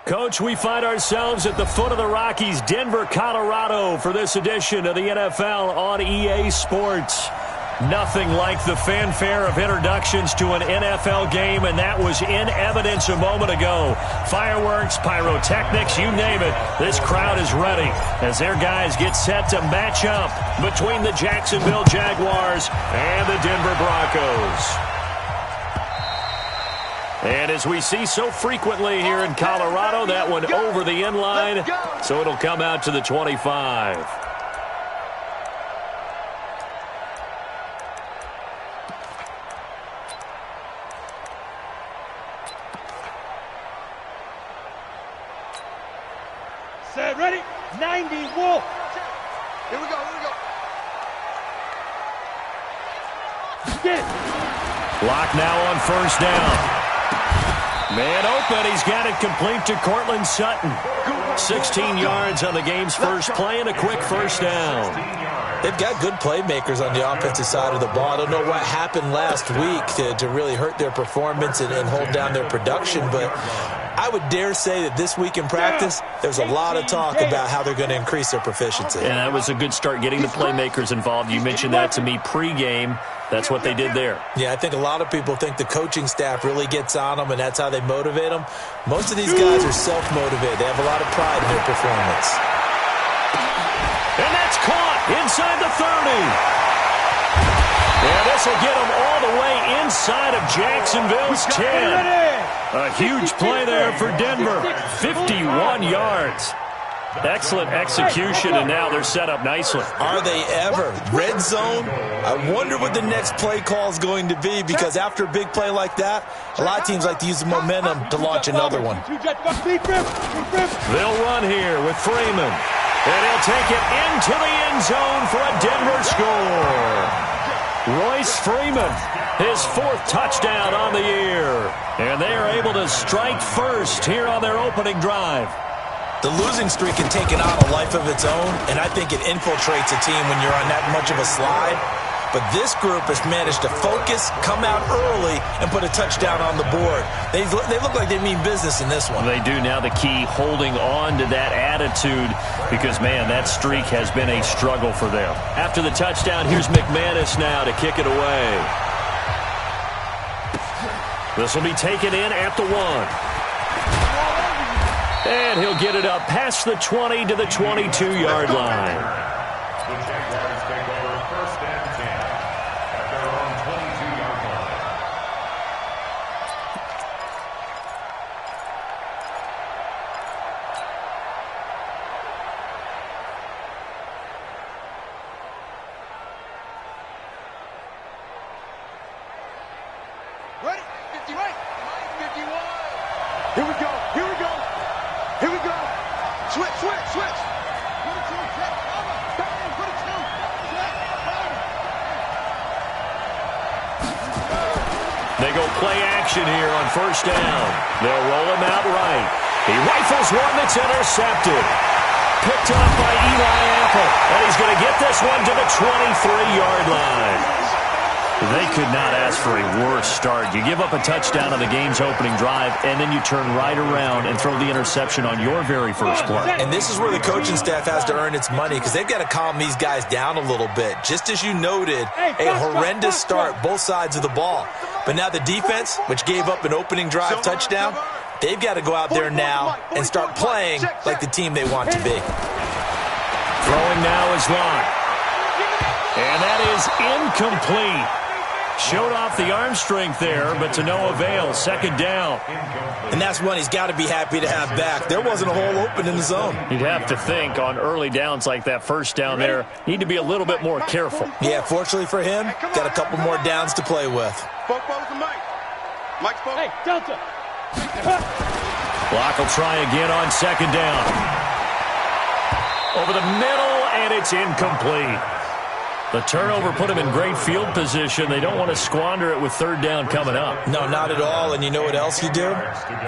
Coach, we find ourselves at the foot of the Rockies, Denver, Colorado, for this edition of the NFL on EA Sports. Nothing like the fanfare of introductions to an NFL game, and that was in evidence a moment ago. Fireworks, pyrotechnics, you name it. This crowd is ready as their guys get set to match up between the Jacksonville Jaguars and the Denver Broncos. And as we see so frequently here in Colorado, that one over the end line, so it'll come out to the 25. Set, ready, 90, wolf. Here we go, Get it. Block now on first down. Man open, he's got it complete to Cortland Sutton. 16 yards on the game's first play and a quick first down. They've got good playmakers on the offensive side of the ball. I don't know what happened last week to really hurt their performance and hold down their production, but I would dare say that this week in practice, there's a lot of talk about how they're going to increase their proficiency. And that was a good start, getting the playmakers involved. You mentioned that to me pregame. That's what they did there. Yeah, I think a lot of people think the coaching staff really gets on them, and that's how they motivate them. Most of these guys are self-motivated. They have a lot of pride in their performance. And that's caught inside the 30. And this will get them all the way inside of Jacksonville's 10. A huge play there for Denver. 51 yards. Excellent execution, and now they're set up nicely. Are they ever? Red zone? I wonder what the next play call is going to be, because after a big play like that, a lot of teams like to use the momentum to launch another one. They'll run here with Freeman. And he'll take it into the end zone for a Denver score. Royce Freeman, his fourth touchdown on the year. And they are able to strike first here on their opening drive. The losing streak can take it on a life of its own, and I think it infiltrates a team when you're on that much of a slide. But this group has managed to focus, come out early, and put a touchdown on the board. They look like they mean business in this one. They do. Now the key, holding on to that attitude, because, man, that streak has been a struggle for them. After the touchdown, here's McManus now to kick it away. This will be taken in at the 1. And he'll get it up past the 20 to the 22-yard line. The Jaguars take over first and 10 at their own 22-yard line. Ready, 50 right, 51. Here we go, here we go. Here we go. Switch, switch, switch. Put it to him, check. Bang, put it to him. Check. They go play action here on first down. They'll roll him out right. He rifles one that's intercepted. Picked up by Eli Apple. And he's going to get this one to the 23-yard line. They could not ask for a worse start. You give up a touchdown on the game's opening drive, and then you turn right around and throw the interception on your very first play. And this is where the coaching staff has to earn its money, because they've got to calm these guys down a little bit. Just as you noted, a horrendous start, both sides of the ball. But now the defense, which gave up an opening drive touchdown, they've got to go out there now and start playing like the team they want to be. Throwing now is Locke. And that is incomplete. Showed off the arm strength there, but to no avail. Second down. And that's one he's got to be happy to have back. There wasn't a hole open in the zone. You'd have to think on early downs like that first down there, need to be a little bit more careful. Yeah, fortunately for him, got a couple more downs to play with. Hey, Delta. Block will try again on second down. Over the middle, and it's incomplete. The turnover put him in great field position. They don't want to squander it with third down coming up. No, not at all. And you know what else you do?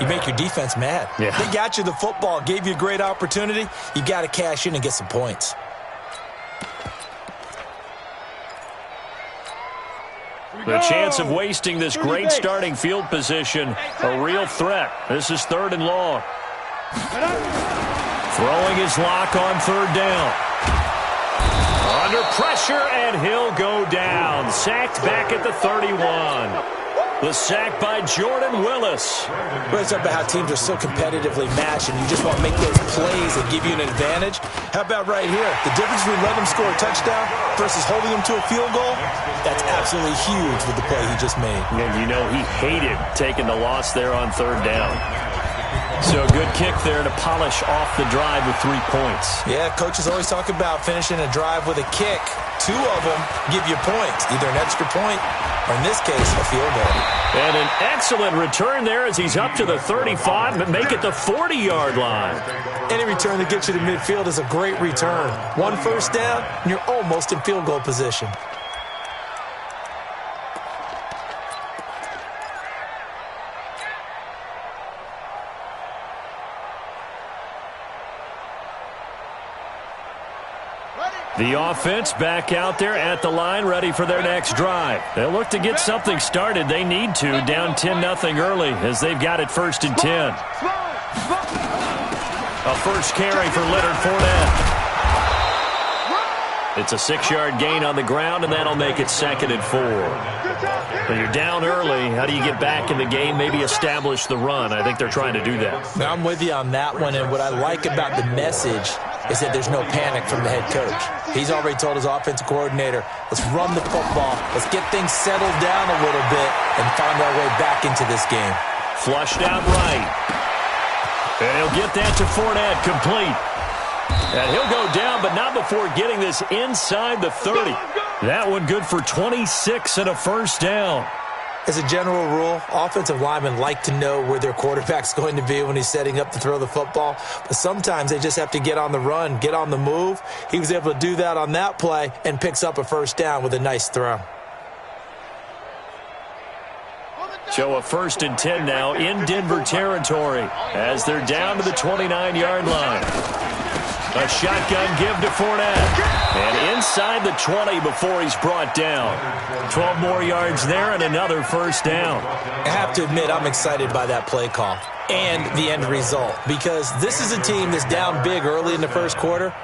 You make your defense mad. Yeah. They got you the football, gave you a great opportunity. You got to cash in and get some points. The chance of wasting this great starting field position, a real threat. This is third and long. Throwing his lock on third down. Under pressure, and he'll go down. Sacked back at the 31. The sack by Jordan Willis. We're talking about how teams are so competitively matched, and you just want to make those plays that give you an advantage. How about right here? The difference between letting them score a touchdown versus holding them to a field goal, that's absolutely huge with the play he just made. And you know he hated taking the loss there on third down. So a good kick there to polish off the drive with 3 points. Yeah, coaches always talk about finishing a drive with a kick. 2 of them give you points, either an extra point or, in this case, a field goal. And an excellent return there as he's up to the 35, but make it the 40-yard line. Any return that gets you to midfield is a great return. 1 first down, and you're almost in field goal position. The offense back out there at the line, ready for their next drive. They'll look to get something started. They need to, down 10-0 early, as they've got it 1st and 10. A first carry for Leonard Fournette. It's a 6-yard gain on the ground, and that'll make it 2nd and 4. When you're down early, how do you get back in the game, maybe establish the run? I think they're trying to do that. Now, I'm with you on that one, and what I like about the message is that there's no panic from the head coach. He's already told his offensive coordinator, let's run the football, let's get things settled down a little bit and find our way back into this game. Flushed out right. And he'll get that to Fournette, complete. And he'll go down, but not before getting this inside the 30. That one good for 26 and a first down. As a general rule, offensive linemen like to know where their quarterback's going to be when he's setting up to throw the football. But sometimes they just have to get on the run, get on the move. He was able to do that on that play and picks up a first down with a nice throw. So a 1st and 10 now in Denver territory as they're down to the 29-yard line. A shotgun give to Fournette. And inside the 20 before he's brought down. 12 more yards there and another first down. I have to admit, I'm excited by that play call and the end result, because this is a team that's down big early in the first quarter,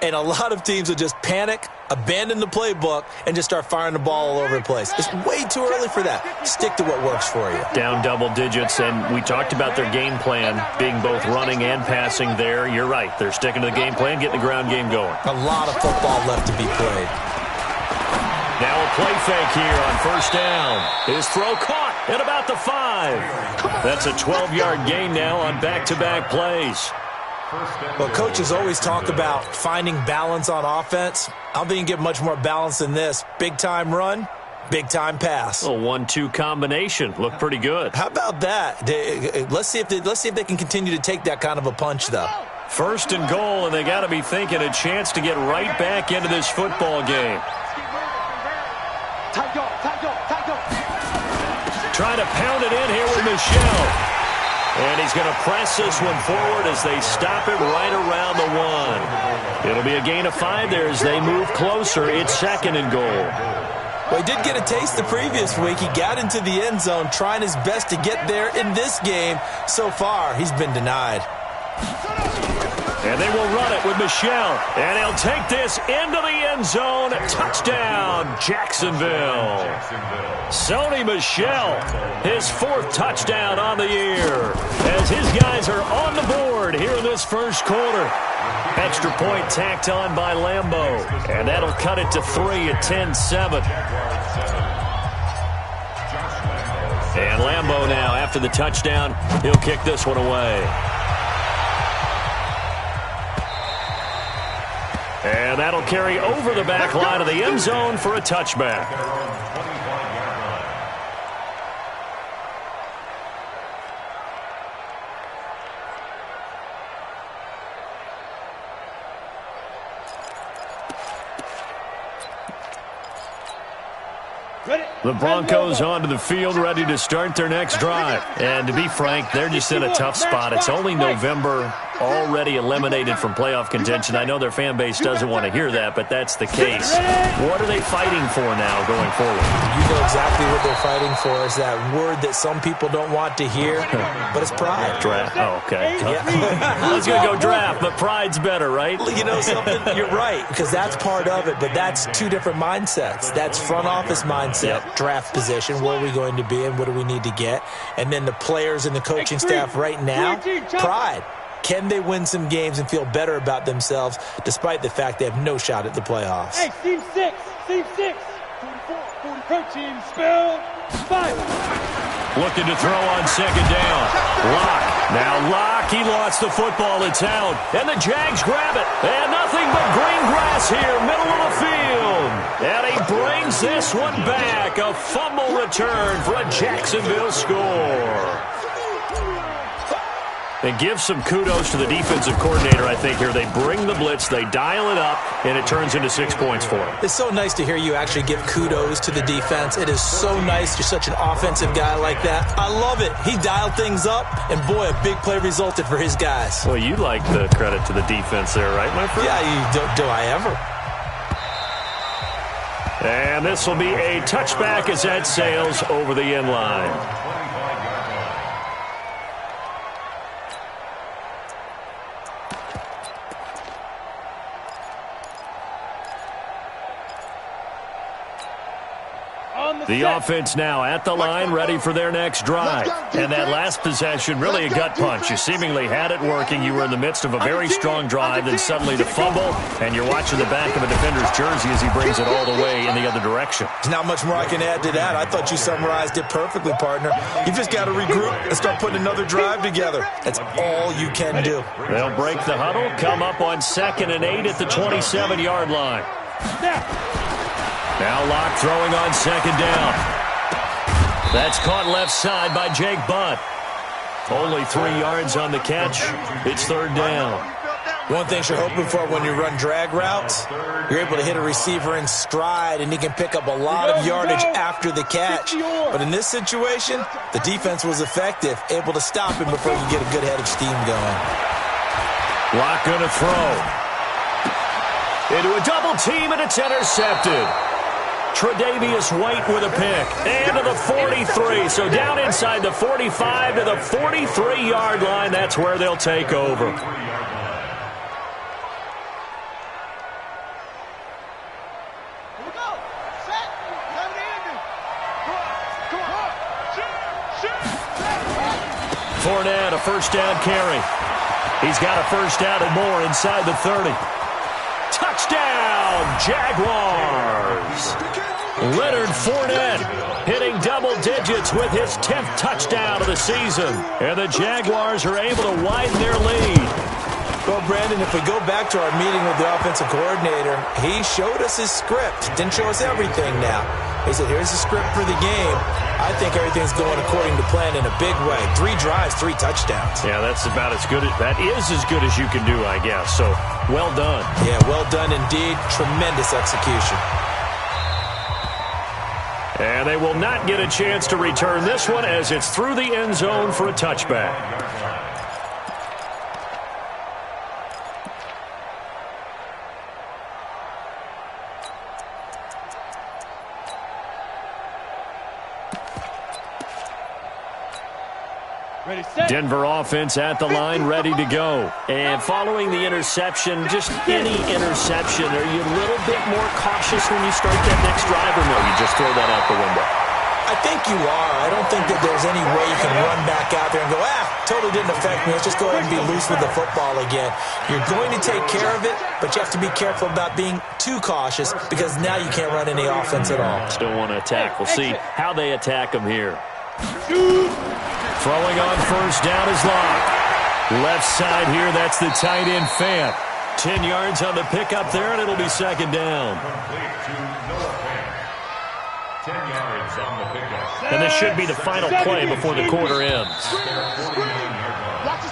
and a lot of teams will just panic, abandon the playbook, and just start firing the ball all over the place. It's way too early for that. Stick to what works for you. Down double digits, and we talked about their game plan being both running and passing there. You're right. They're sticking to the game plan, getting the ground game going. A lot of football left to be played. Now a play fake here on first down. His throw caught at about the 5. That's a 12-yard gain now on back-to-back plays. Well, coaches always talk about finding balance on offense. I don't think you can get much more balance than this. Big-time run, big-time pass. A 1-2 combination. Looked pretty good. How about that? Let's see if they can continue to take that kind of a punch, though. 1st and goal, and they got to be thinking a chance to get right back into this football game. Trying to pound it in here with Michel. And he's going to press this one forward as they stop it right around the 1. It'll be a gain of 5 there as they move closer. It's 2nd and goal. Well, he did get a taste the previous week. He got into the end zone trying his best to get there in this game. So far, he's been denied. And they will run it with Michel. And he'll take this into the end zone. Touchdown, Jacksonville. Sony Michel, his 4th touchdown on the year. As his guys are on the board here in this first quarter. Extra point tacked on by Lambeau. And that'll cut it to 3 at 10-7. And Lambeau now, after the touchdown, he'll kick this one away. And that'll carry over the back line of the end zone for a touchback. The Broncos onto the field, ready to start their next drive. And to be frank, they're just in a tough spot. It's only November. already eliminated from playoff contention. I know their fan base doesn't want to hear that, but that's the case. What are they fighting for now going forward? You know exactly what they're fighting for is that word that some people don't want to hear, but it's pride. Draft. Oh, okay. Yeah. I was going to go draft, but pride's better, right? You know something? You're right, because that's part of it, but that's two different mindsets. That's front office mindset, draft position, where are we going to be and what do we need to get? And then the players and the coaching staff right now, pride. Can they win some games and feel better about themselves despite the fact they have no shot at the playoffs? Hey, team 6, 44, 44, team spell 5. Looking to throw on second down. Locke. Now Locke, he lost the football. It's out. And the Jags grab it. And nothing but green grass here, middle of the field. And he brings this one back. A fumble return for a Jacksonville score. And give some kudos to the defensive coordinator, I think, here. They bring the blitz, they dial it up, and it turns into 6 points for them. It's so nice to hear you actually give kudos to the defense. It is so nice. You're such an offensive guy like that. I love it. He dialed things up, and boy, a big play resulted for his guys. Well, you like the credit to the defense there, right, my friend? Yeah, do I ever? And this will be a touchback as that sails over the end line. The offense now at the line, ready for their next drive. And that last possession, really a gut punch. You seemingly had it working. You were in the midst of a very strong drive, then suddenly the fumble, and you're watching the back of a defender's jersey as he brings it all the way in the other direction. There's not much more I can add to that. I thought you summarized it perfectly, partner. You just got to regroup and start putting another drive together. That's all you can do. They'll break the huddle, come up on 2nd and 8 at the 27-yard line. Now Locke throwing on second down. That's caught left side by Jake Butt. Only 3 yards on the catch. It's third down. One thing you're hoping for when you run drag routes, you're able to hit a receiver in stride, and he can pick up a lot of yardage after the catch. But in this situation, the defense was effective, able to stop him before you get a good head of steam going. Locke going to throw. Into a double team, and it's intercepted. Tre'Davious White with a pick. And to the 43. So down inside the 45 to the 43-yard line. That's where they'll take over. Fournette, a first down carry. He's got a first down and more inside the 30. Touchdown, Jaguars. Leonard Fournette hitting double digits with his 10th touchdown of the season. And the Jaguars are able to widen their lead. Well, Brandon, if we go back to our meeting with the offensive coordinator, he showed us his script. Didn't show us everything now. He said, here's the script for the game. I think everything's going according to plan in a big way. 3 drives, 3 touchdowns. Yeah, that's about as good. That is as good as you can do, I guess. So, well done. Yeah, well done indeed. Tremendous execution. And they will not get a chance to return this one as it's through the end zone for a touchback. Denver offense at the line, ready to go. And following the interception, just any interception, are you a little bit more cautious when you start that next drive, or no, you just throw that out the window? I think you are. I don't think that there's any way you can run back out there and go, totally didn't affect me. Let's just go ahead and be loose with the football again. You're going to take care of it, but you have to be careful about being too cautious because now you can't run any offense at all. Still want to attack. We'll see how they attack them here. Throwing on first down is Locke. Left side here, that's the tight end Fant. 10 yards on the pickup there, and it'll be second down. 10 yards on the pickup. And this should be the final play before the quarter ends.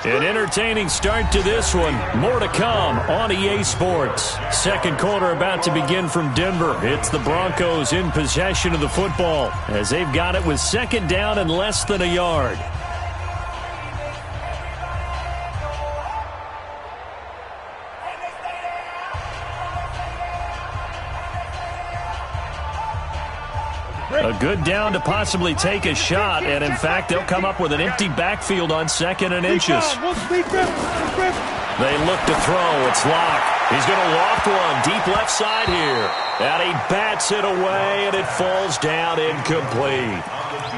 An entertaining start to this one. More to come on EA Sports. Second quarter about to begin from Denver. It's the Broncos in possession of the football as they've got it with second down and less than a yard. A good down to possibly take a shot, and in fact, they'll come up with an empty backfield on 2nd and inches. They look to throw. It's Locke. He's going to loft one deep left side here. And he bats it away, and it falls down incomplete.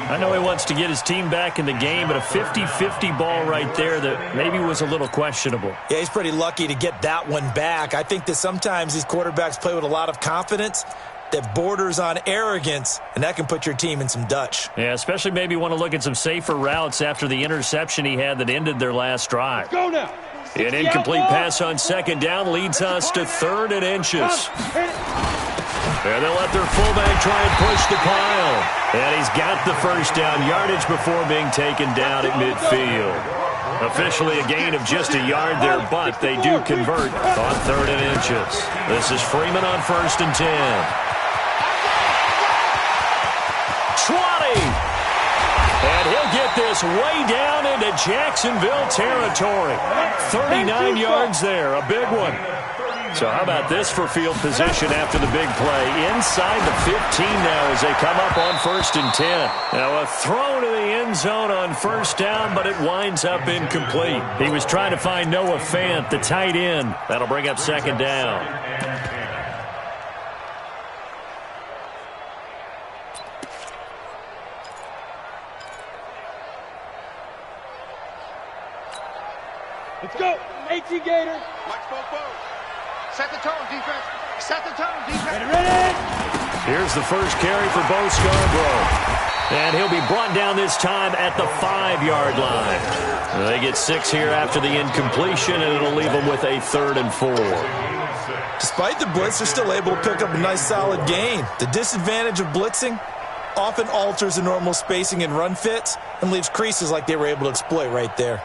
I know he wants to get his team back in the game, but a 50-50 ball right there that maybe was a little questionable. Yeah, he's pretty lucky to get that one back. I think that sometimes these quarterbacks play with a lot of confidence that borders on arrogance, and that can put your team in some Dutch. Yeah, especially maybe want to look at some safer routes after the interception he had that ended their last drive. Go now. An incomplete pass on 2nd down leads us to 3rd and inches. And they'll let their fullback try and push the pile. And he's got the first down yardage before being taken down at midfield. Officially a gain of just a yard there, but they do convert on 3rd and inches. This is Freeman on 1st and 10. 20. And he'll get this way down into Jacksonville territory. 39 yards there, a big one. So how about this for field position after the big play? Inside the 15 now as they come up on 1st and 10. Now a throw to the end zone on 1st down, but it winds up incomplete. He was trying to find Noah Fant, the tight end. That'll bring up 2nd down. Let's go. 18 Gator. Watch both. Set the tone, defense. Set the tone, defense. Ready. Here's the first carry for Bo Scarborough. And he'll be brought down this time at the 5-yard line. They get 6 here after the incompletion, and it'll leave them with a 3rd and 4. Despite the blitz, they're still able to pick up a nice solid gain. The disadvantage of blitzing often alters the normal spacing and run fits and leaves creases like they were able to exploit right there.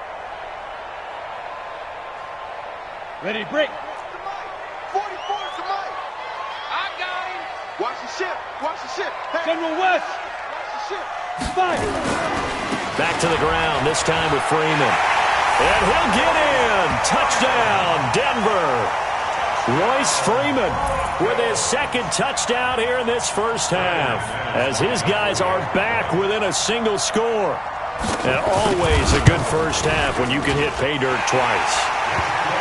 Ready to break. 44 to Mike. I got him. Watch the ship. Watch the ship. Hey. General West. Watch the ship. Fire. Back to the ground, this time with Freeman. And he'll get in. Touchdown, Denver. Royce Freeman with his 2nd touchdown here in this first half, as his guys are back within a single score. And always a good first half when you can hit pay dirt twice.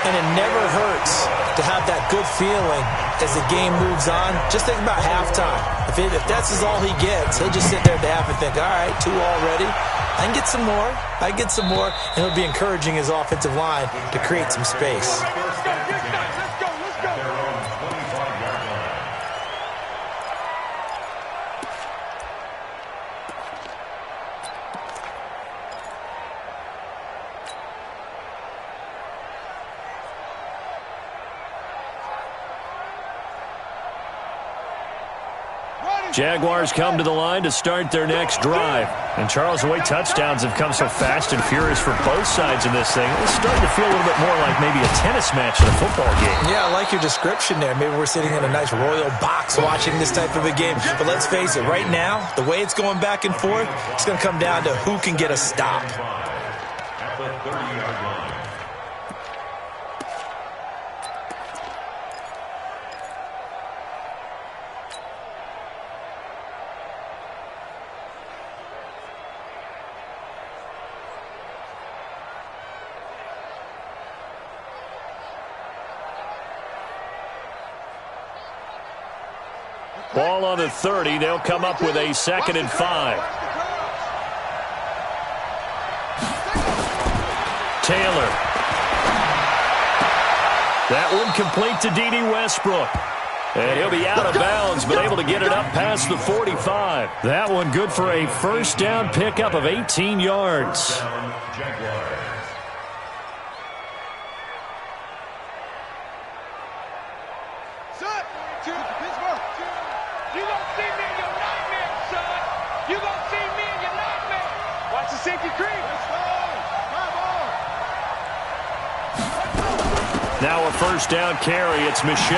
And it never hurts to have that good feeling as the game moves on. Just think about halftime. If that's all he gets, he'll just sit there at the half and think, all right, 2 already. I can get some more. I can get some more. And he'll be encouraging his offensive line to create some space. Jaguars come to the line to start their next drive. And, Charles, the way touchdowns have come so fast and furious for both sides in this thing, it's starting to feel a little bit more like maybe a tennis match in a football game. Yeah, I like your description there. Maybe we're sitting in a nice royal box watching this type of a game. But let's face it, right now, the way it's going back and forth, it's going to come down to who can get a stop. At the 30-yard line. Ball on the 30. They'll come up with a 2nd and 5. Taylor. That one complete to D.D. Westbrook. And he'll be out of bounds, but able to get it up past the 45. That one good for a first down pickup of 18 yards. Now a first down carry. It's Michel.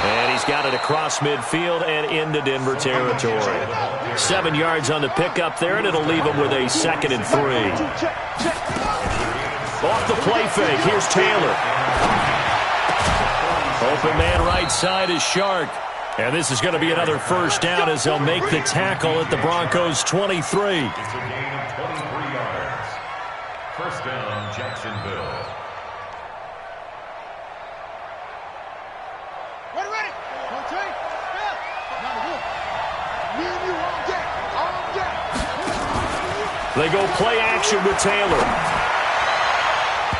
And he's got it across midfield and into Denver territory. 7 yards on the pickup there, and it'll leave him with a 2nd and 3. Off the play fake. Here's Taylor. Open man right side is Shark. And this is going to be another first down as they'll make the tackle at the Broncos' 23. It's a gain of 23 yards. First down, Jacksonville. Ready. Don't take. Me and you on deck. On deck. They go play action with Taylor.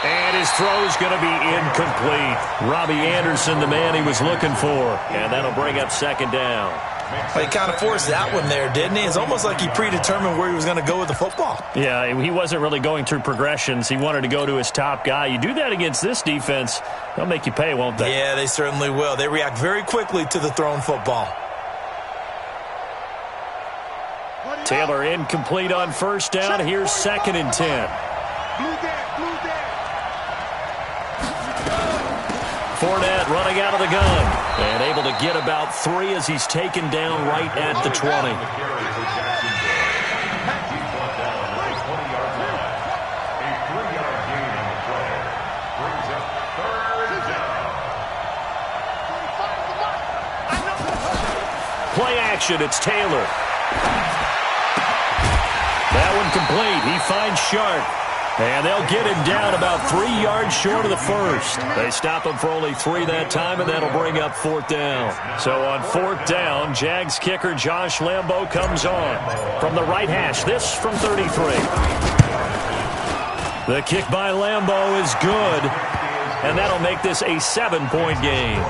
And his throw's going to be incomplete. Robbie Anderson, the man he was looking for. And that'll bring up second down. Well, he kind of forced that one there, didn't he? It's almost like he predetermined where he was going to go with the football. Yeah, he wasn't really going through progressions. He wanted to go to his top guy. You do that against this defense, they'll make you pay, won't they? Yeah, they certainly will. They react very quickly to the thrown football. Taylor incomplete on first down. Here's 2nd and 10. Fournette running out of the gun and able to get about 3 as he's taken down right at the 20. Play action, it's Taylor. That one complete. He finds Sharp. And they'll get him down about 3 yards short of the first. They stop him for only 3 that time, and that'll bring up 4th down. So on 4th down, Jags kicker Josh Lambo comes on from the right hash. This from 33. The kick by Lambo is good, and that'll make this a 7-point game.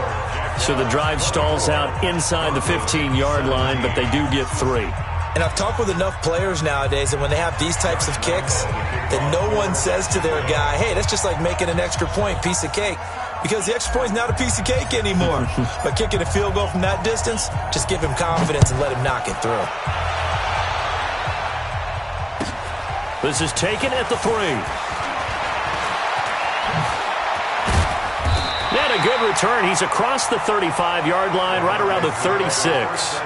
So the drive stalls out inside the 15-yard line, but they do get 3. And I've talked with enough players nowadays that when they have these types of kicks, that no one says to their guy, hey, that's just like making an extra point, piece of cake. Because the extra point is not a piece of cake anymore. But kicking a field goal from that distance, just give him confidence and let him knock it through. This is taken at the 3. And a good return. He's across the 35-yard line, right around the 36.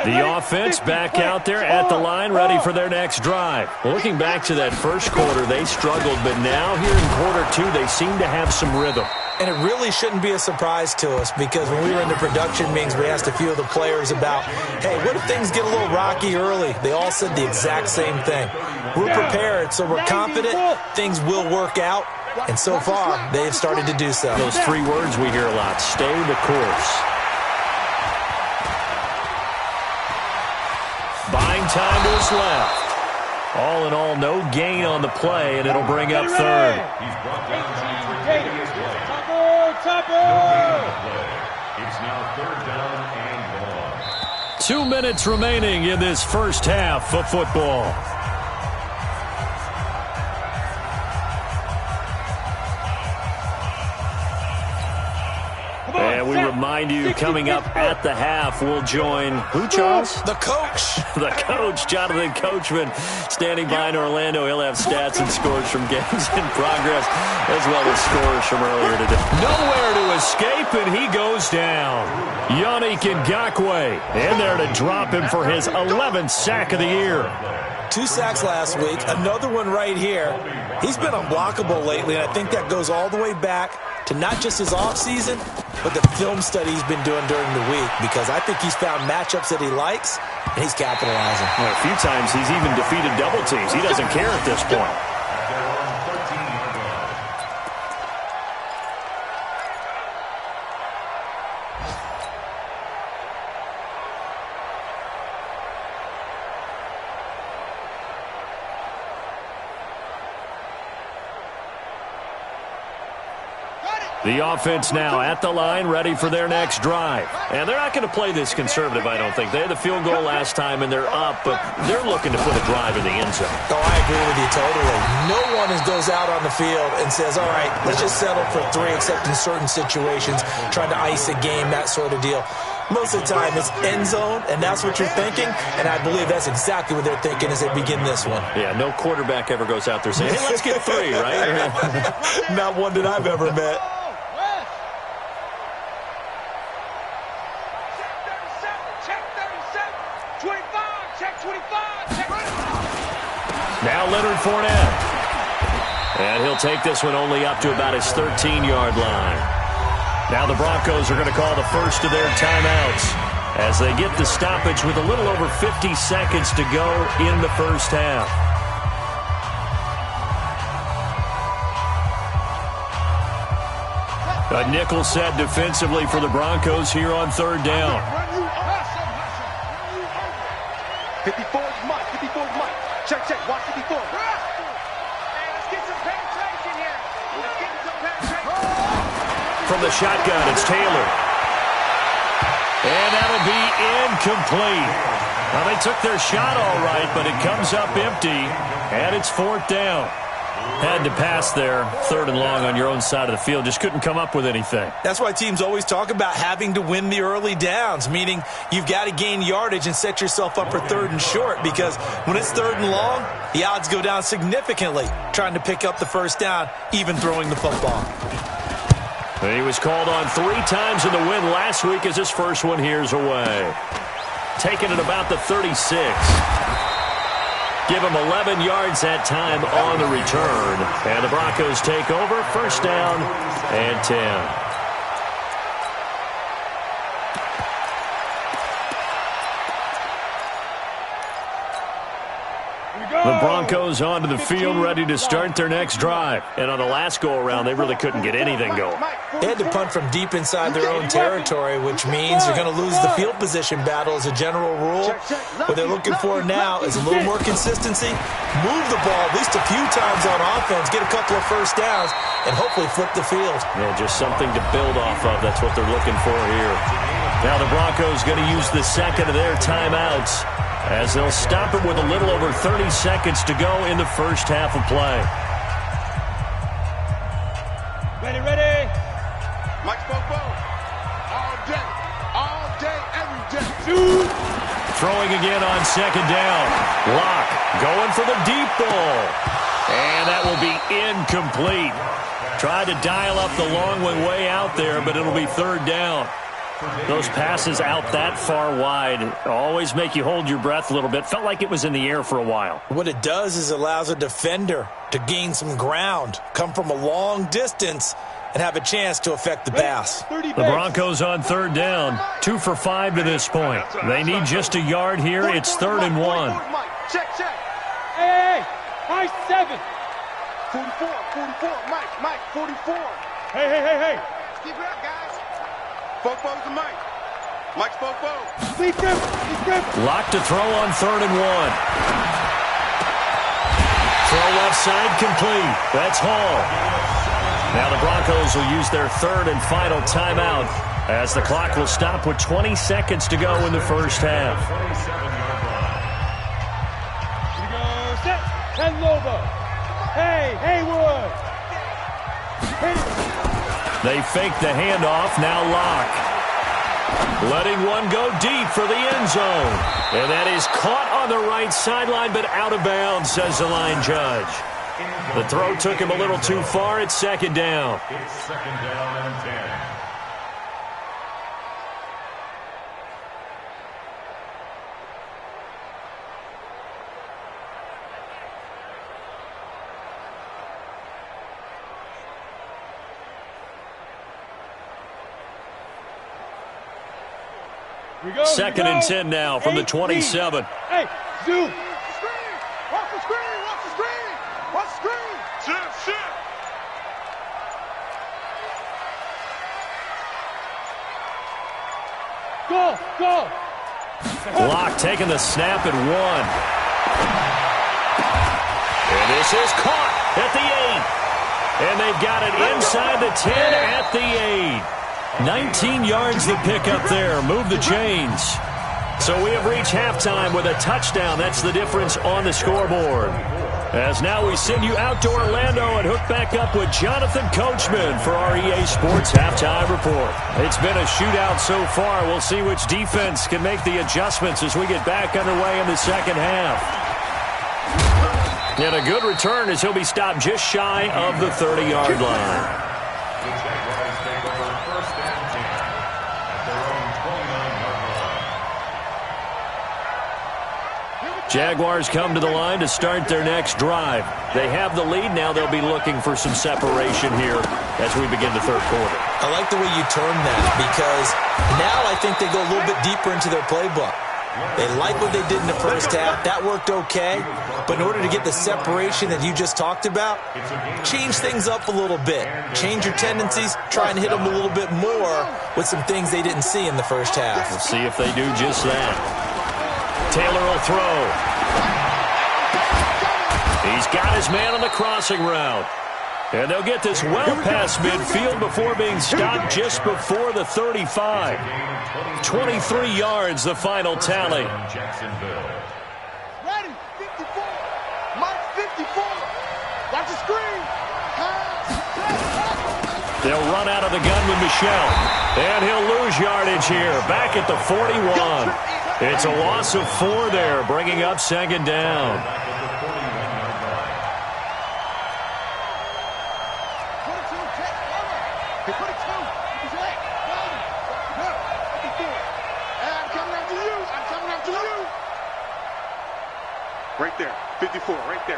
The offense back out there at the line, ready for their next drive. Looking back to that first quarter, they struggled, but now here in quarter 2, they seem to have some rhythm. And it really shouldn't be a surprise to us because when we were in the production meetings, we asked a few of the players about, hey, what if things get a little rocky early? They all said the exact same thing. We're prepared, so we're confident things will work out. And so far, they have started to do so. Those 3 words we hear a lot, stay the course. Buying time to his left. All in all, no gain on the play, and it'll bring up 3rd. He's brought down by 3 previous play. It's now 3rd down and 1. 2 minutes remaining in this first half of football. And we remind you, coming up at the half, we'll join who, Charles? The coach. The coach, Jonathan Coachman, standing by in Orlando. He'll have stats and scores from games in progress, as well as scores from earlier today. Nowhere to escape, and he goes down. Yannick Ngakoue in there to drop him for his 11th sack of the year. 2 sacks last week, another one right here. He's been unblockable lately, and I think that goes all the way back to not just his offseason, but the film study he's been doing during the week, because I think he's found matchups that he likes, and he's capitalizing. Well, a few times he's even defeated double teams. He doesn't care at this point. The offense now at the line, ready for their next drive. And they're not going to play this conservative, I don't think. They had the field goal last time, and they're up, but they're looking to put a drive in the end zone. Oh, I agree with you totally. No one goes out on the field and says, all right, let's just settle for 3, except in certain situations, trying to ice a game, that sort of deal. Most of the time, it's end zone, and that's what you're thinking, and I believe that's exactly what they're thinking as they begin this one. Yeah, no quarterback ever goes out there saying, hey, let's get 3, right? Not one that I've ever met. Now Leonard Fournette. And he'll take this one only up to about his 13-yard line. Now the Broncos are going to call the first of their timeouts as they get the stoppage with a little over 50 seconds to go in the first half. A nickel set defensively for the Broncos here on third down. 54 is Mike. 54 is Mike. Check, check. Watch 54. Let's get some penetration here. Let's get some penetration. From the shotgun, it's Taylor. And that'll be incomplete. Well, they took their shot all right, but it comes up empty, and it's fourth down. Had to pass there, third and long on your own side of the field. Just couldn't come up with anything. That's why teams always talk about having to win the early downs, meaning you've got to gain yardage and set yourself up for third and short, because when it's third and long, the odds go down significantly trying to pick up the first down, even throwing the football. He was called on 3 times in the win last week as his first one here's away. Taking it about the 36. Give him 11 yards that time on the return. And the Broncos take over, first down and 10. The Broncos onto the field, ready to start their next drive. And on the last go-around, they really couldn't get anything going. They had to punt from deep inside their own territory, which means they're going to lose the field position battle as a general rule. What they're looking for now is a little more consistency, move the ball at least a few times on offense, get a couple of first downs, and hopefully flip the field. Yeah, just something to build off of. That's what they're looking for here. Now the Broncos going to use the second of their timeouts, as they'll stop it with a little over 30 seconds to go in the first half of play. Ready, ready. Mike Bobo. All day, every day. Shoot. Throwing again on second down. Locke going for the deep ball. And that will be incomplete. Tried to dial up the long one way out there, but it'll be third down. Those passes out that far wide always make you hold your breath a little bit. Felt like it was in the air for a while. What it does is allows a defender to gain some ground, come from a long distance, and have a chance to affect the pass. The Broncos on third down, 2 for 5 to this point. They need just a yard here. It's 3rd and 1. Check, check. Hey, Mike 7. 44, Mike, 44. Hey. Keep it up, guys. Fofo's the Mike. Mike's Fofo. Sleep him. Locked to throw on 3rd and 1. Throw left side complete. That's Hall. Now the Broncos will use their 3rd and final timeout as the clock will stop with 20 seconds to go in the first half. Here we go. Set. Ten Lobo. Hey, Haywood. They fake the handoff. Now Locke. Letting one go deep for the end zone. And that is caught on the right sideline, but out of bounds, says the line judge. The throw took him a little too far. It's second down. It's second down and 10. Second and 10 now from the 27. Hey, zoom. Watch the screen. Shit. Go. Locke taking the snap at 1. And this is caught at the 8. And they've got it inside the 10 at the 8. 19 yards the pickup there. Move the chains. So we have reached halftime with a touchdown. That's the difference on the scoreboard. As now we send you out to Orlando and hook back up with Jonathan Coachman for our EA Sports Halftime Report. It's been a shootout so far. We'll see which defense can make the adjustments as we get back underway in the second half. And a good return as he'll be stopped just shy of the 30-yard line. Here we Jaguars come to the line to start their next drive. They have the lead. Now they'll be looking for some separation here as we begin the third quarter. I like the way you term that because now I think they go a little bit deeper into their playbook. They like what they did in the first half. That worked okay. But in order to get the separation that you just talked about, change things up a little bit. Change your tendencies. Try and hit them a little bit more with some things they didn't see in the first half. We'll see if they do just that. Taylor will throw. He's got his man on the crossing route. And they'll get this well past midfield before being stopped just before the 35. 23 yards, the final tally. Ready, 54. Mike, 54. Watch the screen. They'll run out of the gun with Michel. And he'll lose yardage here. Back at the 41. It's a loss of 4 there, bringing up second down. Right there, 54, right there,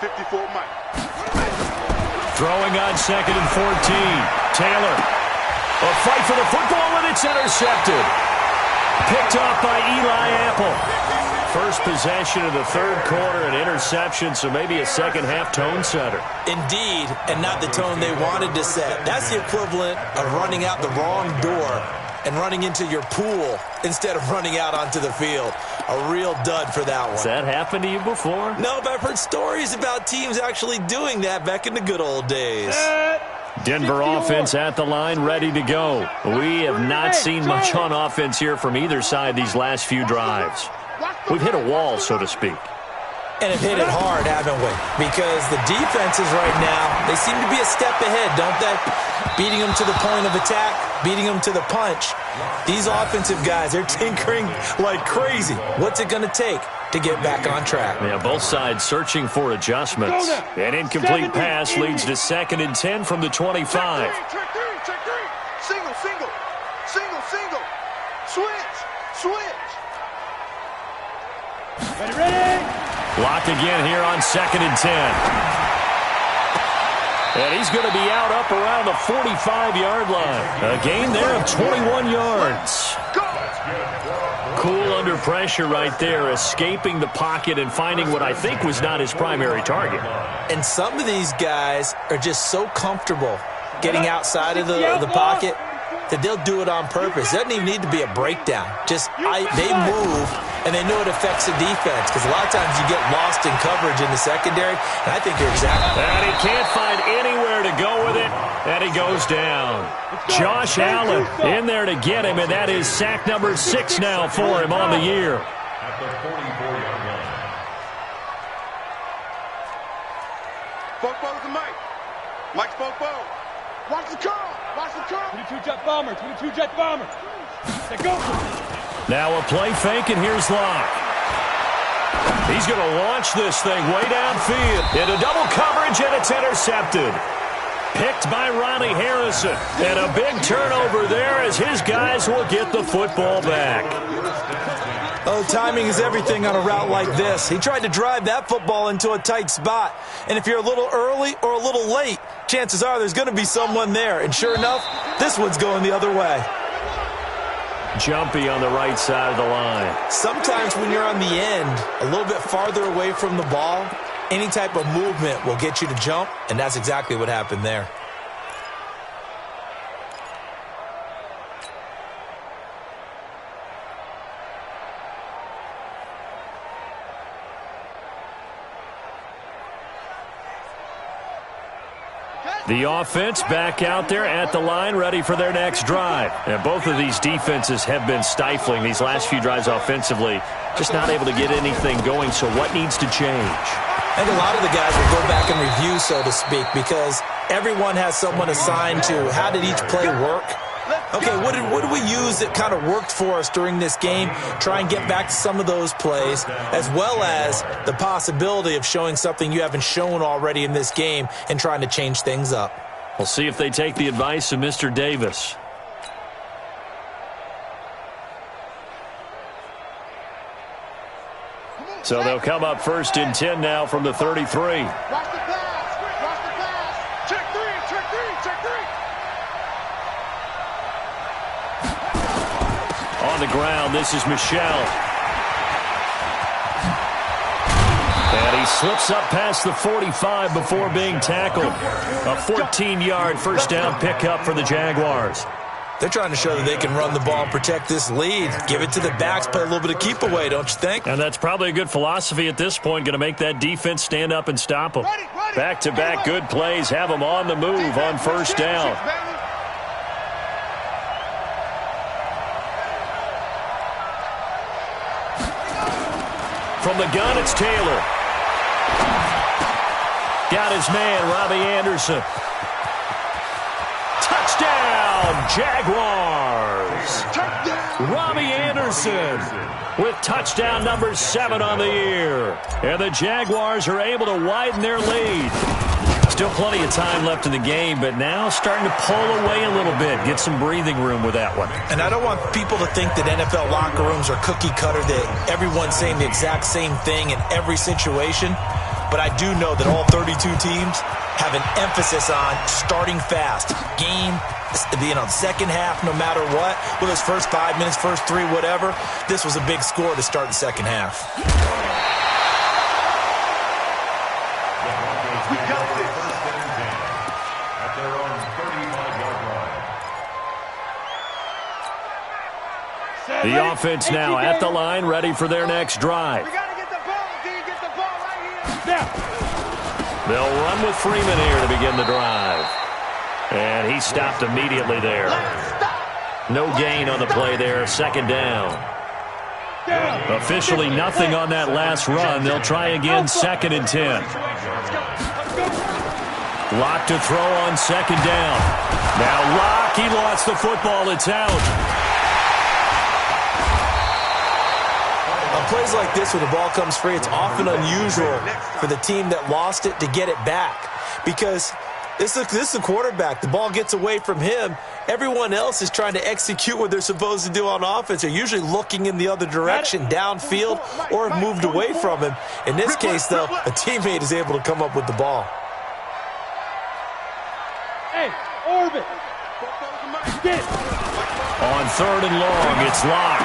54, Mike. Throwing on second and 14. Taylor. A fight for the football, and it's intercepted. Picked off by Eli Apple. First possession of the third quarter, an interception, so maybe a second-half tone setter. Indeed, and not the tone they wanted to set. That's the equivalent of running out the wrong door and running into your pool instead of running out onto the field. A real dud for that one. Has that happened to you before? No, but I've heard stories about teams actually doing that back in the good old days. Denver offense at the line, ready to go. We have not seen much on offense here from either side these last few drives. We've hit a wall, so to speak. And have hit it hard, haven't we? Because the defenses right now, they seem to be a step ahead, don't they? Beating them to the point of attack, beating them to the punch. These offensive guys, they're tinkering like crazy. What's it going to take to get back on track? Yeah, both sides searching for adjustments. An incomplete pass leads to second and 10 from the 25. Check three. Single. Switch. Ready. Block again here on second and 10. And he's going to be out up around the 45-yard line. A gain there of 21 yards. Cool under pressure right there, escaping the pocket and finding what I think was not his primary target. And some of these guys are just so comfortable getting outside of the pocket that they'll do it on purpose. It doesn't even need to be a breakdown. They move, and they know it affects the defense because a lot of times you get lost in coverage in the secondary, and I think you're exactly right. And he can't find anywhere to go with it, and he goes down. Josh Allen in there to get him, and that is sack number 6 now for him on the year. At the 44-yard line. Football to Mike. Mike's football. Watch the curl. 22-jet bomber. Let's go. Now a play fake, and here's Locke. He's going to launch this thing way downfield into double coverage, and it's intercepted. Picked by Ronnie Harrison. And a big turnover there as his guys will get the football back. Oh, timing is everything on a route like this. He tried to drive that football into a tight spot. And if you're a little early or a little late, chances are there's going to be someone there. And sure enough, this one's going the other way. Jumpy on the right side of the line. Sometimes when you're on the end, a little bit farther away from the ball, any type of movement will get you to jump, and that's exactly what happened there. The offense back out there at the line, ready for their next drive. And both of these defenses have been stifling these last few drives offensively. Just not able to get anything going, so what needs to change? I think a lot of the guys will go back and review, so to speak, because everyone has someone assigned to how did each play work. Okay, what did we use that kind of worked for us during this game? Try and get back to some of those plays, as well as the possibility of showing something you haven't shown already in this game and trying to change things up. We'll see if they take the advice of Mr. Davis. So they'll come up 1st and 10 now from the 33. Watch the pass. Watch the pass. Check three. Check three. Check three. On the ground, this is Michel. And he slips up past the 45 before being tackled. A 14-yard first down pickup for the Jaguars. They're trying to show that they can run the ball and protect this lead. Give it to the backs, play a little bit of keep away, don't you think? And that's probably a good philosophy at this point, going to make that defense stand up and stop them. Back-to-back good plays, have them on the move on first down. From the gun, it's Taylor. Got his man, Robbie Anderson. Touchdown, Jaguars. Robbie Anderson with touchdown number 7 on the year. And the Jaguars are able to widen their lead. Still plenty of time left in the game, but now starting to pull away a little bit. Get some breathing room with that one. And I don't want people to think that NFL locker rooms are cookie cutter, that everyone's saying the exact same thing in every situation. But I do know that all 32 teams have an emphasis on starting fast. Game, second half, no matter what. Whether it's first 5 minutes, first 3, whatever. This was a big score to start the second half. The offense now at the line, ready for their next drive. We got to get the ball, D. Get the ball right here. They'll run with Freeman here to begin the drive. And he stopped immediately there. No gain on the play there, second down. Officially nothing on that last run. They'll try again, 2nd and 10. Lock to throw on second down. Now Lock, he lost the football, it's out. On plays like this, when the ball comes free, it's often unusual for the team that lost it to get it back. Because this is the quarterback. The ball gets away from him. Everyone else is trying to execute what they're supposed to do on offense. They're usually looking in the other direction, downfield, or have moved away from him. In this case, though, a teammate is able to come up with the ball. Hey, orbit. On 3rd and long, it's Lock.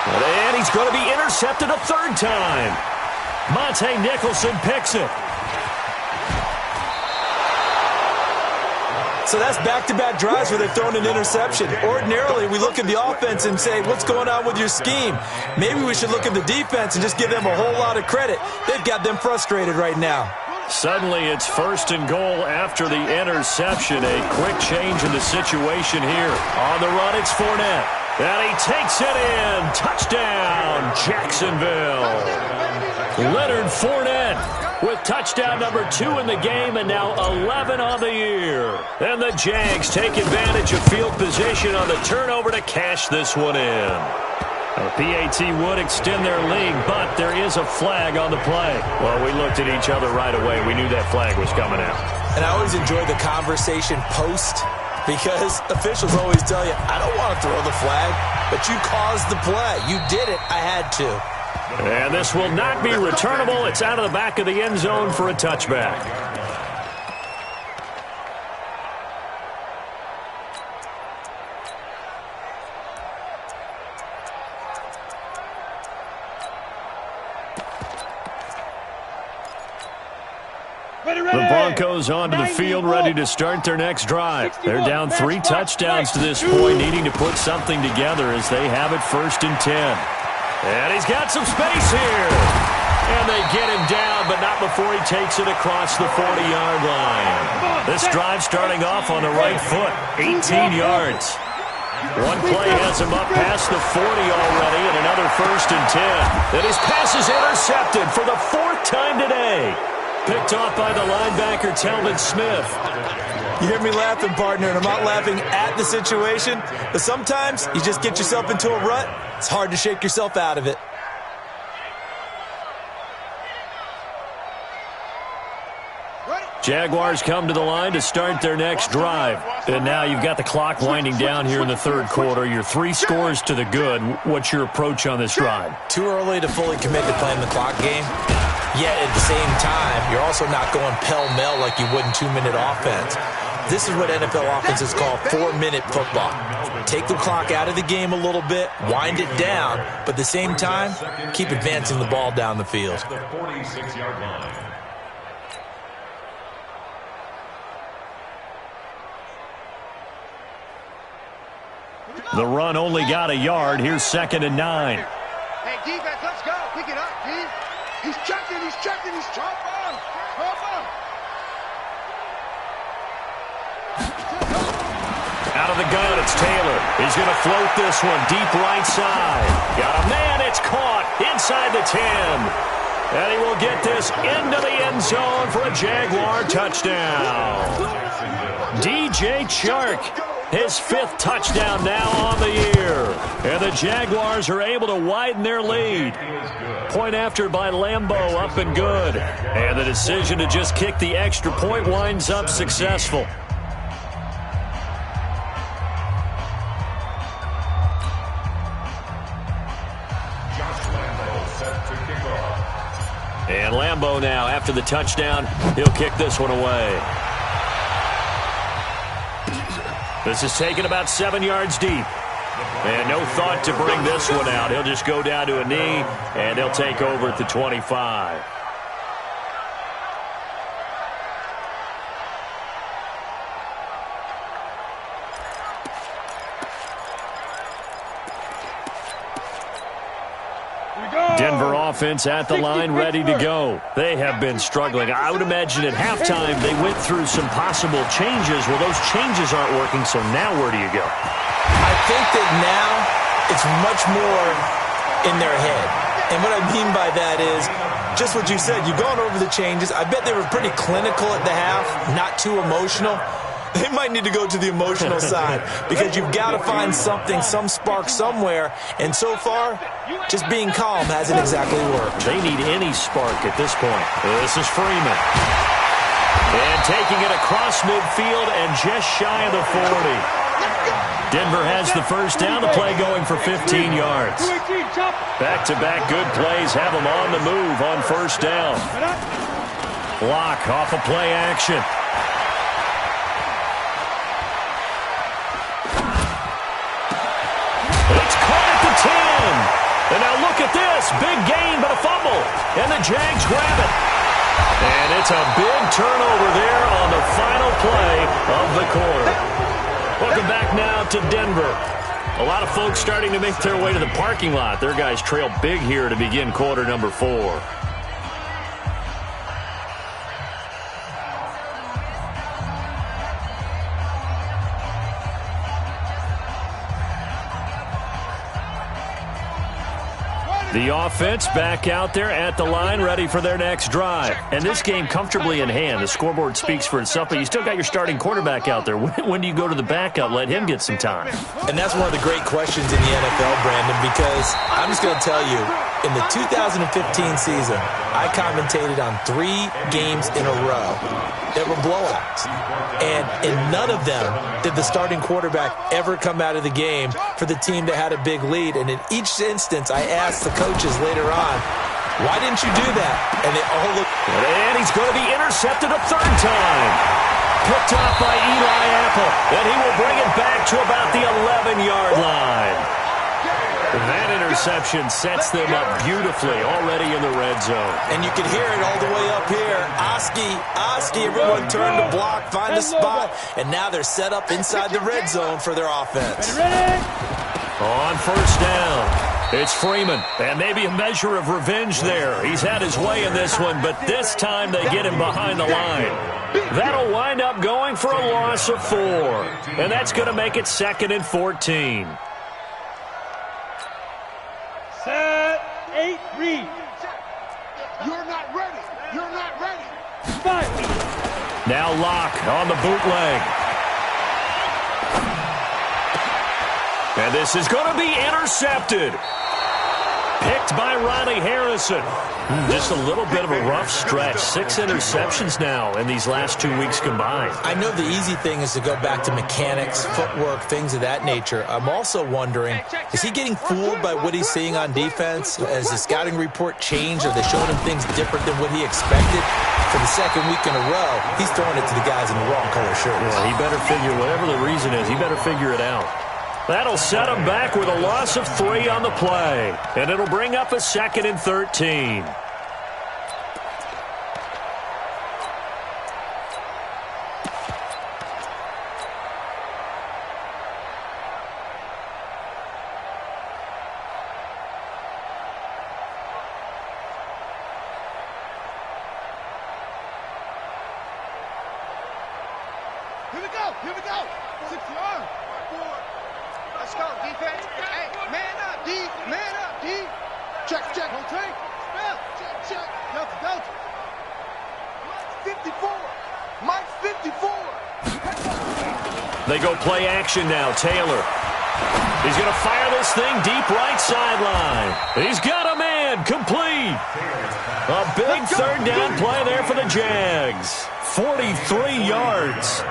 And he's going to be intercepted a 3rd time. Monte Nicholson picks it. So that's back-to-back drives where they've thrown an interception. Ordinarily, we look at the offense and say, what's going on with your scheme? Maybe we should look at the defense and just give them a whole lot of credit. They've got them frustrated right now. Suddenly, it's 1st and goal after the interception. A quick change in the situation here. On the run, it's Fournette. And he takes it in. Touchdown, Jacksonville. Leonard Fournette with touchdown number 2 in the game and now 11 on the year. And the Jags take advantage of field position on the turnover to cash this one in. The PAT would extend their lead, but there is a flag on the play. Well, we looked at each other right away. We knew that flag was coming out. And I always enjoy the conversation post, because officials always tell you, I don't want to throw the flag, but you caused the play. You did it. I had to. And this will not be returnable. It's out of the back of the end zone for a touchback. The Broncos onto the field, ready to start their next drive. They're down 3 touchdowns to this point, needing to put something together as they have it 1st and 10. And he's got some space here. And they get him down, but not before he takes it across the 40-yard line. This drive starting off on the right foot, 18 yards. One play has him up past the 40 already, and another 1st and 10. And his pass is intercepted for the 4th time today. Picked off by the linebacker, Telvin Smith. You hear me laughing, partner, and I'm not laughing at the situation, but sometimes you just get yourself into a rut. It's hard to shake yourself out of it. Ready? Jaguars come to the line to start their next drive. And now you've got the clock winding down here in the third quarter. You're 3 scores to the good. What's your approach on this drive? Too early to fully commit to playing the clock game. Yet at the same time, you're also not going pell-mell like you would in 2-minute offense. This is what NFL offenses call 4-minute football. Take the clock out of the game a little bit, wind it down, but at the same time, keep advancing the ball down the field. The 46-yard line. The run only got a yard. Here's 2nd and 9. Hey, defense, let's go. Pick it up, D. He's checking, he's chop on. Out of the gun, it's Taylor. He's going to float this one deep right side. Got a man, it's caught inside the 10. And he will get this into the end zone for a Jaguar touchdown. DJ Chark, his 5th touchdown now on the year. And the Jaguars are able to widen their lead. Point after by Lambeau, up and good. And the decision to just kick the extra point winds up successful. And Lambeau now, after the touchdown, he'll kick this one away. This is taken about 7 yards deep. And no thought to bring this one out. He'll just go down to a knee, and he'll take over at the 25. Denver offense at the line, ready to go. They have been struggling. I would imagine at halftime they went through some possible changes. Well, those changes aren't working, so now where do you go? I think that now it's much more in their head. And what I mean by that is just what you said. You've gone over the changes. I bet they were pretty clinical at the half, not too emotional. They might need to go to the emotional side because you've got to find something, some spark somewhere. And so far, just being calm hasn't exactly worked. They need any spark at this point. This is Freeman. And taking it across midfield and just shy of the 40. Denver has the first down. The play going for 15 yards. Back-to-back good plays have them on the move on first down. Block off of play action. And now look at this. Big gain, but a fumble. And the Jags grab it. And it's a big turnover there on the final play of the quarter. Welcome back now to Denver. A lot of folks starting to make their way to the parking lot. Their guys trail big here to begin quarter number 4. The offense back out there at the line, ready for their next drive. And this game comfortably in hand. The scoreboard speaks for itself, but you still got your starting quarterback out there. When do you go to the backup, let him get some time? And that's one of the great questions in the NFL, Brandon, because I'm just going to tell you, in the 2015 season, I commentated on 3 games in a row that were blowouts. And in none of them did the starting quarterback ever come out of the game for the team that had a big lead. And in each instance, I asked the coaches later on, why didn't you do that? And they all looked. And he's going to be intercepted a 3rd time. Picked off by Eli Apple. And he will bring it back to about the 11-yard line. That interception sets them up beautifully already in the red zone. And you can hear it all the way up here. Oski, everyone turned to block, find a spot, and now they're set up inside the red zone for their offense. On first down, it's Freeman, and maybe a measure of revenge there. He's had his way in this one, but this time they get him behind the line. That'll wind up going for a loss of 4, and that's going to make it 2nd and 14. Set, 8, read. You're not ready. You're not ready. 5. Now Locke on the bootleg. And this is going to be intercepted. Picked by Ronnie Harrison. Just a little bit of a rough stretch. 6 interceptions now in these last 2 weeks combined. I know the easy thing is to go back to mechanics, footwork, things of that nature. I'm also wondering, is he getting fooled by what he's seeing on defense? Has the scouting report changed? Are they showing him things different than what he expected? For the second week in a row, he's throwing it to the guys in the wrong color shirts. Yeah, he better figure, whatever the reason is, he better figure it out. That'll set him back with a loss of 3 on the play. And it'll bring up a 2nd and 13. Here we go. 6-yard. Let's go, defense. Hey, man up, D. Man up, D. Check. Rotate. Spell. Check. Delta. Mike 54. They go play action now. Taylor. He's going to fire this thing deep right sideline. He's got a man. Complete. A big third down play there for the Jags. 43 yards.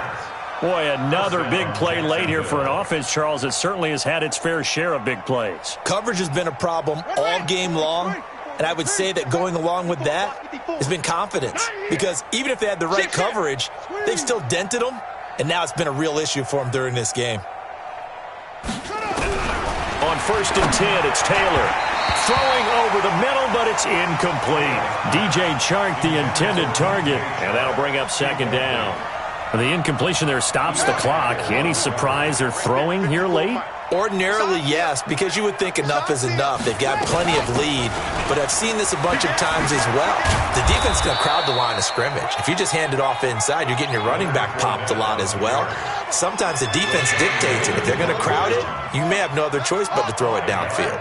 Boy, another big play late here for an offense, Charles, that certainly has had its fair share of big plays. Coverage has been a problem all game long, and I would say that going along with that has been confidence. Because even if they had the right coverage, they've still dented them, and now it's been a real issue for them during this game. On 1st and 10, it's Taylor. Throwing over the middle, but it's incomplete. DJ Chark, the intended target, and that'll bring up 2nd down. The incompletion there stops the clock. Any surprise they're throwing here late? Ordinarily, yes, because you would think enough is enough. They've got plenty of lead, but I've seen this a bunch of times as well. The defense is going to crowd the line of scrimmage. If you just hand it off inside, you're getting your running back popped a lot as well. Sometimes the defense dictates it. If they're going to crowd it, you may have no other choice but to throw it downfield.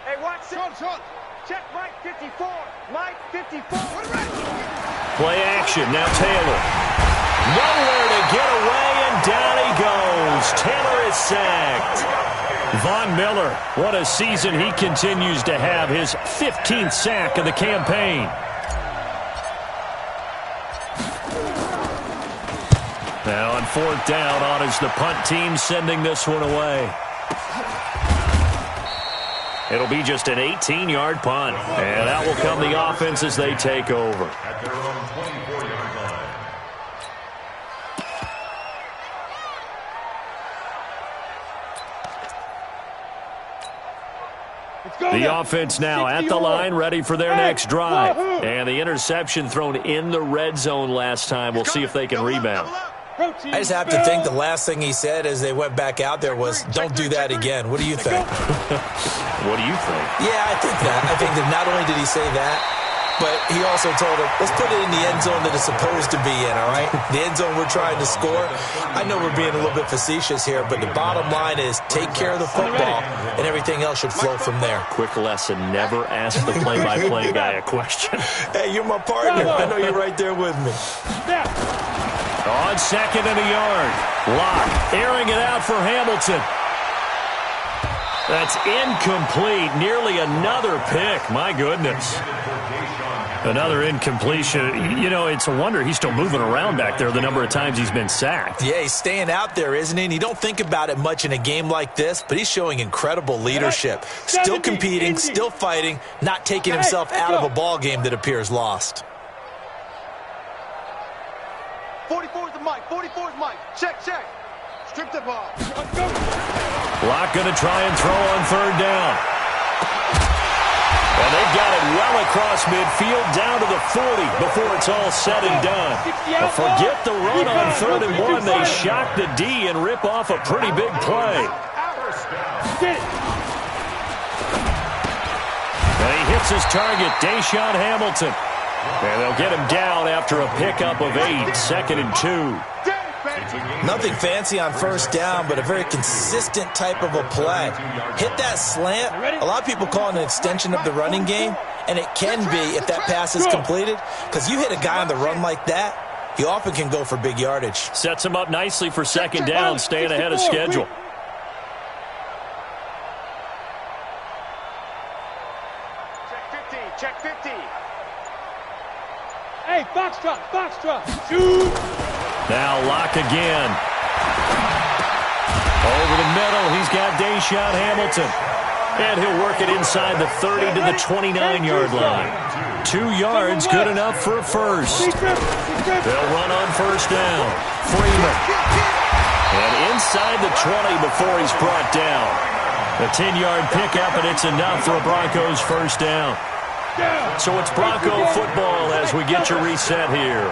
Hey, watch this. Check Mike 54. Mike 54. Play action. Now Taylor. Nowhere to get away, and down he goes. Taylor is sacked. Von Miller, what a season he continues to have. His 15th sack of the campaign. Now on 4th down, on is the punt team sending this one away. It'll be just an 18-yard punt. And that will come the offense as they take over. At their own 24-yard line. The offense now at the line, ready for their next drive. And the interception thrown in the red zone last time. We'll see if they can rebound. I just have to think the last thing he said as they went back out there was, don't do that again. What do you think? What do you think? Yeah, I think that. I think that not only did he say that, but he also told him, let's put it in the end zone that it's supposed to be in, all right? The end zone we're trying to score. I know we're being a little bit facetious here, but the bottom line is take care of the football, and everything else should flow from there. Quick lesson, never ask the play-by-play guy a question. Hey, you're my partner. I know you're right there with me. On 2nd and a yard. Locke airing it out for Hamilton. That's incomplete. Nearly another pick. My goodness. Another incompletion. You know, it's a wonder he's still moving around back there the number of times he's been sacked. Yeah, he's staying out there, isn't he? And you don't think about it much in a game like this, but he's showing incredible leadership. Still competing, still fighting, not taking himself out of a ball game that appears lost. 44 is the Mike. 44 is Mike. Check. Strip the ball. Locke going to try and throw on 3rd down. And they've got it well across midfield down to the 40 before it's all said and done. But forget the run on 3rd and 1. They shock the D and rip off a pretty big play. And he hits his target, Deshaun Hamilton. And they'll get him down after a pickup of 8, 2nd and 2. Nothing fancy on 1st down, but a very consistent type of a play. Hit that slant. A lot of people call it an extension of the running game, and it can be if that pass is completed, because you hit a guy on the run like that, he often can go for big yardage. Sets him up nicely for 2nd down, staying ahead of schedule. check 50. Hey, foxtrot, shoot! Now lock again. Over the middle, he's got Deshaun Hamilton. And he'll work it inside the 30 to the 29-yard line. 2 yards, good enough for a first. They'll run on first down. Freeman. And inside the 20 before he's brought down. A 10-yard pickup, and it's enough for a Broncos first down. So it's Bronco football as we get your reset here.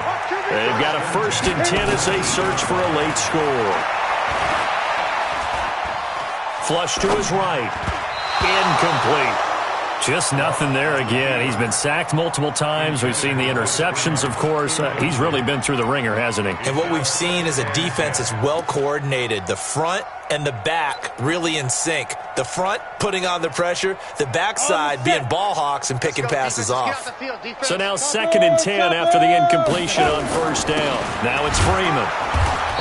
They've got a 1st and 10 as they search for a late score. Flush to his right. Incomplete. Just nothing there again. He's been sacked multiple times. We've seen the interceptions, of course. He's really been through the ringer, hasn't he? And what we've seen is a defense that's well coordinated. The front and the back really in sync. The front putting on the pressure, the backside being ball hawks and picking passes off. So now 2nd and 10 after the incompletion on first down. Now it's Freeman.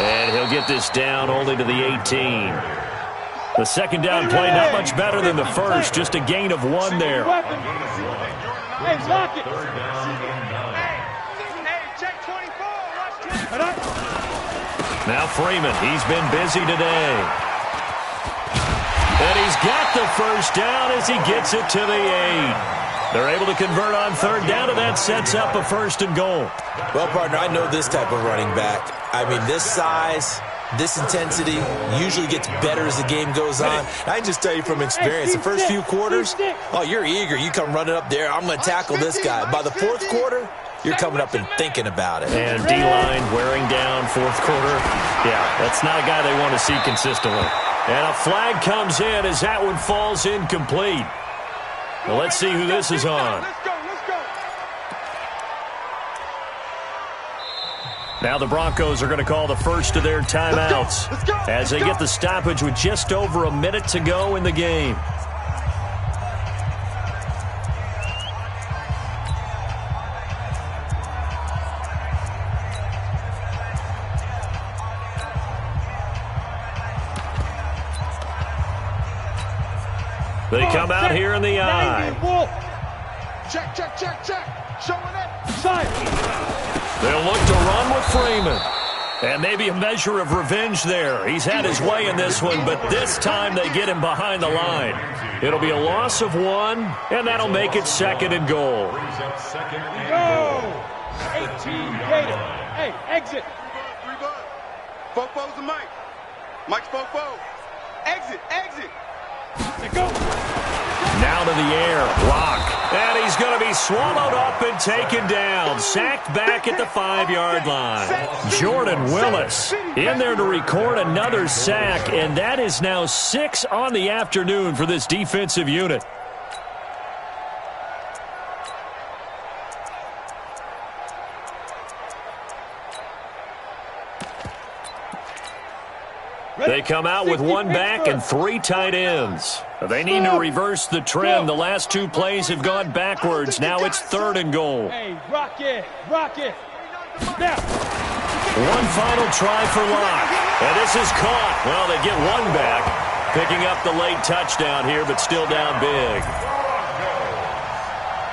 And he'll get this down only to the 18. The second down play not much better than the first, just a gain of 1 there. Hey, lock it. Now Freeman, he's been busy today. And he's got the first down as he gets it to the 8. They're able to convert on 3rd down, and that sets up a 1st and goal. Well, partner, I know this type of running back. I mean, this size, this intensity usually gets better as the game goes on. I can just tell you from experience, the first few quarters, oh, you're eager. You come running up there, I'm going to tackle this guy. By the 4th quarter, you're coming up and thinking about it. And D-line wearing down 4th quarter. Yeah, that's not a guy they want to see consistently. And a flag comes in as that one falls incomplete. Well, let's see who this is on. Now the Broncos are going to call the first of their timeouts as they get the stoppage with just over a minute to go in the game. They come out here in the eye. Check. Showing it. Side. They'll look to run with Freeman. And maybe a measure of revenge there. He's had his way in this one, but this time they get him behind the line. It'll be a loss of 1, and that'll make it 2nd and goal. Go! 18 Gator. Hey, exit. Fofo's the mic. Mike's Fofo. Exit. Go. Now to the air. Lock. And he's going to be swallowed up and taken down. Sacked back at the 5-yard line. Jordan Willis in there to record another sack, and that is now 6 on the afternoon for this defensive unit. They come out with 1 back and 3 tight ends. They need to reverse the trend. The last 2 plays have gone backwards. Now it's 3rd and goal. Hey, rock it. Now. 1 final try for Locke. And this is caught. Well, they get 1 back. Picking up the late touchdown here, but still down big.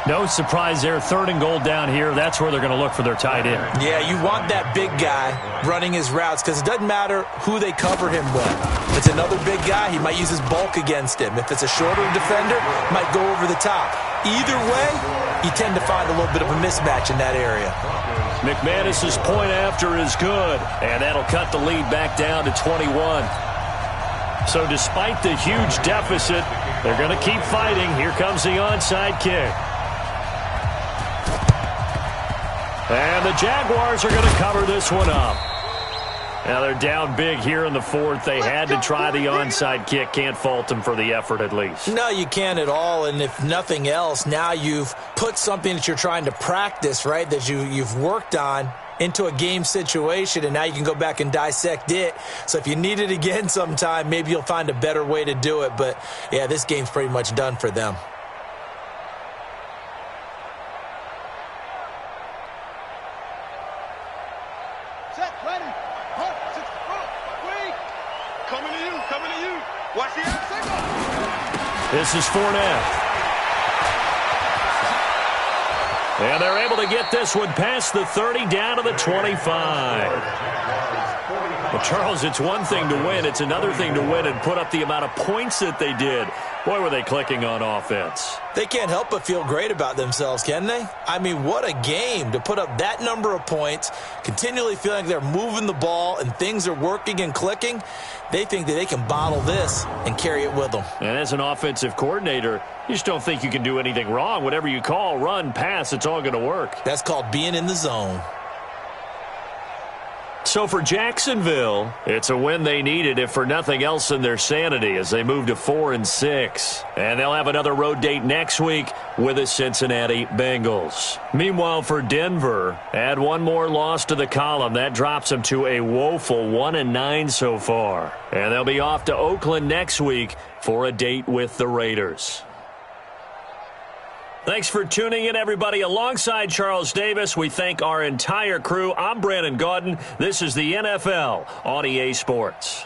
No surprise there. 3rd and goal down here. That's where they're going to look for their tight end. Yeah, you want that big guy running his routes because it doesn't matter who they cover him with. If it's another big guy, he might use his bulk against him. If it's a shorter defender, might go over the top. Either way, you tend to find a little bit of a mismatch in that area. McManus's point after is good, and that'll cut the lead back down to 21. So despite the huge deficit, they're going to keep fighting. Here comes the onside kick. And the Jaguars are going to cover this one up. Now they're down big here in the 4th. They had to try the onside kick. Can't fault them for the effort at least. No, you can't at all. And if nothing else, now you've put something that you're trying to practice, right, that you've worked on into a game situation, and now you can go back and dissect it. So if you need it again sometime, maybe you'll find a better way to do it. But, yeah, this game's pretty much done for them. This is Fournette. And they're able to get this one past the 30 down to the 25. Well, Charles, it's one thing to win. It's another thing to win and put up the amount of points that they did. Boy, were they clicking on offense. They can't help but feel great about themselves, can they? I mean, what a game to put up that number of points, continually feeling they're moving the ball and things are working and clicking. They think that they can bottle this and carry it with them. And as an offensive coordinator, you just don't think you can do anything wrong. Whatever you call, run, pass, it's all going to work. That's called being in the zone. So for Jacksonville, it's a win they needed, if for nothing else than their sanity, as they move to 4-6. And they'll have another road date next week with the Cincinnati Bengals. Meanwhile, for Denver, add one more loss to the column. That drops them to a woeful 1-9 so far. And they'll be off to Oakland next week for a date with the Raiders. Thanks for tuning in, everybody. Alongside Charles Davis, we thank our entire crew. I'm Brandon Gaudin. This is the NFL on EA Sports.